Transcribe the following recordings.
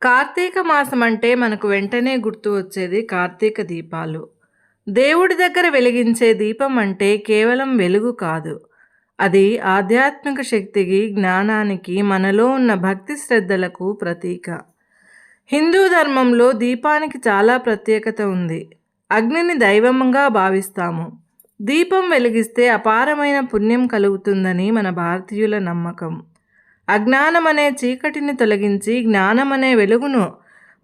కార్తీక మాసం అంటే మనకు వెంటనే గుర్తు వచ్చేది కార్తీక దీపాలు. దేవుడి దగ్గర వెలిగించే దీపం అంటే కేవలం వెలుగు కాదు. అది ఆధ్యాత్మిక శక్తికి, జ్ఞానానికి, మనలో ఉన్న భక్తి శ్రద్ధలకు ప్రతీక. హిందూ ధర్మంలో దీపానికి చాలా ప్రత్యేకత ఉంది. అగ్నిని దైవంగా భావిస్తాము. దీపం వెలిగిస్తే అపారమైన పుణ్యం కలుగుతుందని మన భారతీయుల నమ్మకం. అజ్ఞానమనే చీకటిని తొలగించి జ్ఞానమనే వెలుగును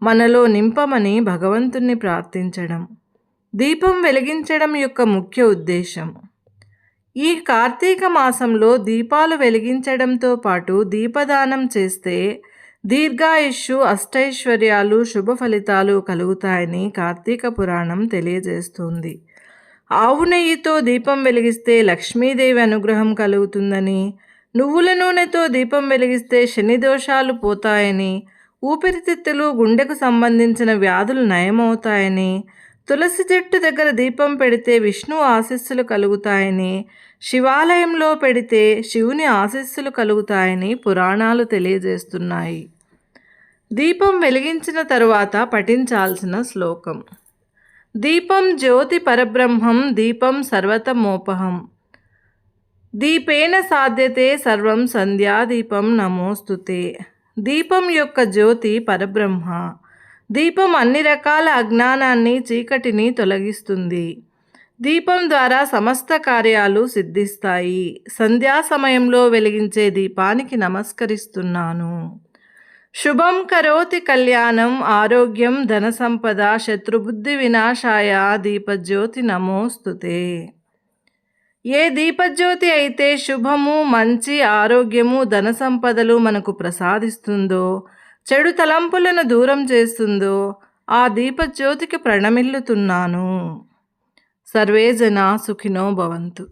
మనలో నింపమని భగవంతుణ్ణి ప్రార్థించడం దీపం వెలిగించడం యొక్క ముఖ్య ఉద్దేశం. ఈ కార్తీక మాసంలో దీపాలు వెలిగించడంతో పాటు దీపదానం చేస్తే దీర్ఘాయుష్షు, అష్టైశ్వర్యాలు, శుభ ఫలితాలు కలుగుతాయని కార్తీక పురాణం తెలియజేస్తుంది. ఆవు నెయ్యితో దీపం వెలిగిస్తే లక్ష్మీదేవి అనుగ్రహం కలుగుతుందని, నువ్వుల నూనెతో దీపం వెలిగిస్తే శని దోషాలు పోతాయని, ఊపిరితిత్తులు, గుండెకు సంబంధించిన వ్యాధులు నయమవుతాయని, తులసి చెట్టు దగ్గర దీపం పెడితే విష్ణు ఆశీస్సులు కలుగుతాయని, శివాలయంలో పెడితే శివుని ఆశీస్సులు కలుగుతాయని పురాణాలు తెలియజేస్తున్నాయి. దీపం వెలిగించిన తరువాత పఠించాల్సిన శ్లోకం. దీపం జ్యోతి పరబ్రహ్మం దీపం సర్వతమోపహం దీపేన సాధ్యతే సర్వం సంధ్యాదీపం నమోస్తుతే. దీపం యొక్క జ్యోతి పరబ్రహ్మ. దీపం అన్ని రకాల అజ్ఞానాన్ని, చీకటిని తొలగిస్తుంది. దీపం ద్వారా సమస్త కార్యాలు సిద్ధిస్తాయి. సంధ్యా సమయంలో వెలిగించే దీపానికి నమస్కరిస్తున్నాను. శుభం కరోతి కళ్యాణం ఆరోగ్యం ధన సంపద శత్రుబుద్ధి వినాశాయ దీపజ్యోతి నమోస్తుతే. ఏ దీపజ్యోతి అయితే శుభము, మంచి, ఆరోగ్యము, ధన సంపదలు మనకు ప్రసాదిస్తుందో, చెడు తలంపులను దూరం చేస్తుందో ఆ దీపజ్యోతికి ప్రణమిల్లుతున్నాను. సర్వే జనా సుఖినో భవంతు.